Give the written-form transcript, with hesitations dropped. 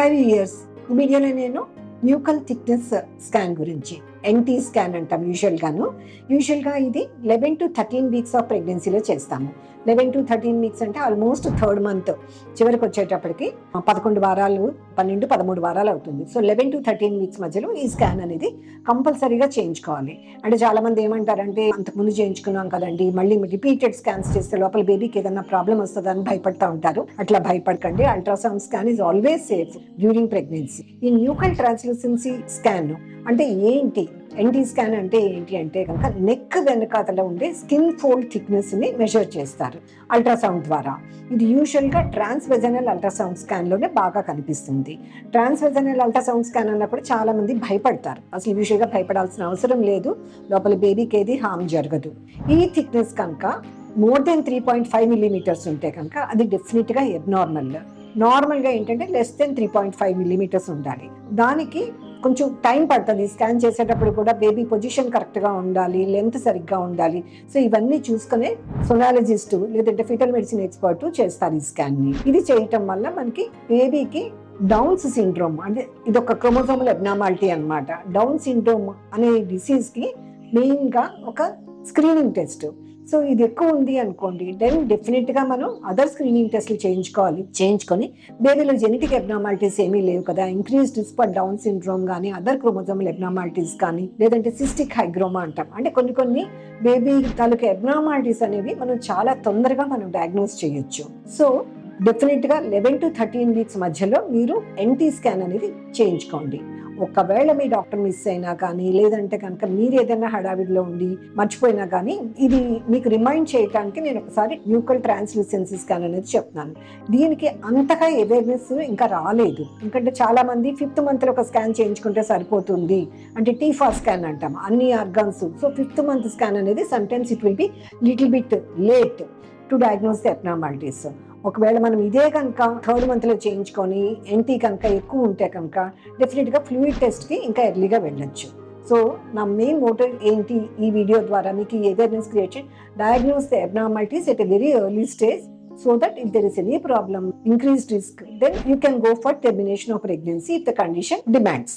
5 years ఈ వీడియోలో నేను న్యూకల్ థిక్నెస్ స్కాన్ గురించి ఎన్టీ స్కాన్ అంటాం యూజువల్గా ఇది 11 to 13 వీక్స్ ఆఫ్ ప్రెగ్నెన్సీలో చేస్తాము. 11 to 13 వీక్స్ అంటే ఆల్మోస్ట్ థర్డ్ మంత్ చివరికి వచ్చేటప్పటికి 11 వారాలు 12-13 వారాలు అవుతుంది. సో 11 to 13 వీక్స్ మధ్యలో ఈ స్కాన్ అనేది కంపల్సరీగా చేయించుకోవాలి. అంటే చాలా మంది ఏమంటారంటే అంతకుముందు చేయించుకున్నాం కదండి, మళ్ళీ రిపీటెడ్ స్కాన్స్ చేస్తే లోపల బేబీకి ఏదైనా ప్రాబ్లం వస్తుందని భయపడతా ఉంటారు. అట్లా భయపడకండి. Ultrasound scan is always safe during pregnancy. ఈ న్యూకల్ ట్రాన్స్లూసెన్సీ స్కాన్ అంటే ఏంటి, ఎన్టీ స్కాన్ అంటే ఏంటి అంటే కనుక నెక్ వెనకాతల ఉండే స్కిన్ ఫోల్డ్ థిక్నెస్ ని మెజర్ చేస్తారు అల్ట్రాసౌండ్ ద్వారా. ఇది యూజువల్గా ట్రాన్స్వెజనల్ అల్ట్రాసౌండ్ స్కాన్ లోనే బాగా కనిపిస్తుంది. ట్రాన్స్వెజనల్ అల్ట్రాసౌండ్ స్కాన్ అన్నప్పుడు చాలా మంది భయపడతారు. అసలు యూజువల్గా భయపడాల్సిన అవసరం లేదు, లోపల బేబీకి ఏది హార్మ్ జరగదు. ఈ థిక్నెస్ కనుక మోర్ దెన్ 3.5 millimeters ఉంటే కనుక అది డెఫినెట్గా ఎబ్నార్మల్. నార్మల్గా ఏంటంటే లెస్ దెన్ 3.5 millimeters ఉండాలి. దానికి కొంచెం టైం పడుతుంది. స్కాన్ చేసేటప్పుడు కూడా బేబీ పొజిషన్ కరెక్ట్గా ఉండాలి, లెంత్ సరిగ్గా ఉండాలి. సో ఇవన్నీ చూసుకునే సోనాలజిస్టు లేదంటే ఫిటల్ మెడిసిన్ ఎక్స్పర్ట్ చేస్తారు ఈ స్కాన్ని. ఇది చేయటం వల్ల మనకి బేబీకి డౌన్స్ సిండ్రోమ్ అంటే ఇదొక క్రోమోజోమల్ అబ్నార్మాలిటీ అన్నమాట. డౌన్ సిండ్రోమ్ అనే డిసీజ్కి మెయిన్గా ఒక స్క్రీనింగ్ టెస్ట్. సో ఇది ఎక్కువ ఉంది అనుకోండి, దెన్ డెఫినెట్గా మనం అదర్ స్క్రీనింగ్ టెస్ట్లు చేయించుకొని బేబీలో జెనెటిక్ అబ్నార్మాలిటీస్ ఏమీ లేవు కదా, increased risk for down syndrome కానీ అదర్ క్రోమోజోమల్ అబ్నార్మాలిటీస్ కానీ లేదంటే సిస్టిక్ హైగ్రోమా అంటాం, అంటే కొన్ని బేబీ తాలూకు అబ్నార్మాలిటీస్ అనేవి మనం చాలా తొందరగా మనం డయాగ్నోస్ చేయొచ్చు. సో డెఫినెట్గా 11 to 13 వీక్స్ మధ్యలో మీరు ఎన్టీ స్కాన్ అనేది చేయించుకోండి. ఒకవేళ మీ డాక్టర్ మిస్ అయినా కానీ లేదంటే కనుక మీరు ఏదైనా హడావిడిలో ఉండి మర్చిపోయినా కానీ ఇది మీకు రిమైండ్ చేయడానికి నేను ఒకసారి న్యూకల్ ట్రాన్స్లూసెన్సీ స్కాన్ అనేది చెప్తున్నాను. దీనికి అంతగా అవేర్నెస్ ఇంకా రాలేదు. ఎందుకంటే చాలా మంది 5th month ఒక స్కాన్ చేయించుకుంటే సరిపోతుంది అంటే టీఫా స్కాన్ అంటాం, అన్ని organs. So 5th month scan అనేది sometimes it will be little bit late to diagnose the abnormalities. ఒకవేళ మనం ఇదే కనుక 3rd month చేయించుకొని ఎన్టీ కనుక ఎక్కువ ఉంటే కనుక డెఫినెట్గా ఫ్లూయిడ్ టెస్ట్కి ఇంకా ఎర్లీగా వెళ్ళొచ్చు. సో నా మెయిన్ మోటివ్ ఏంటి ఈ వీడియో ద్వారా మీకు ఈ awareness create diagnose the abnormalities at a very early stage, so that if there is any problem, increased risk, then you can go for termination of pregnancy if the condition demands.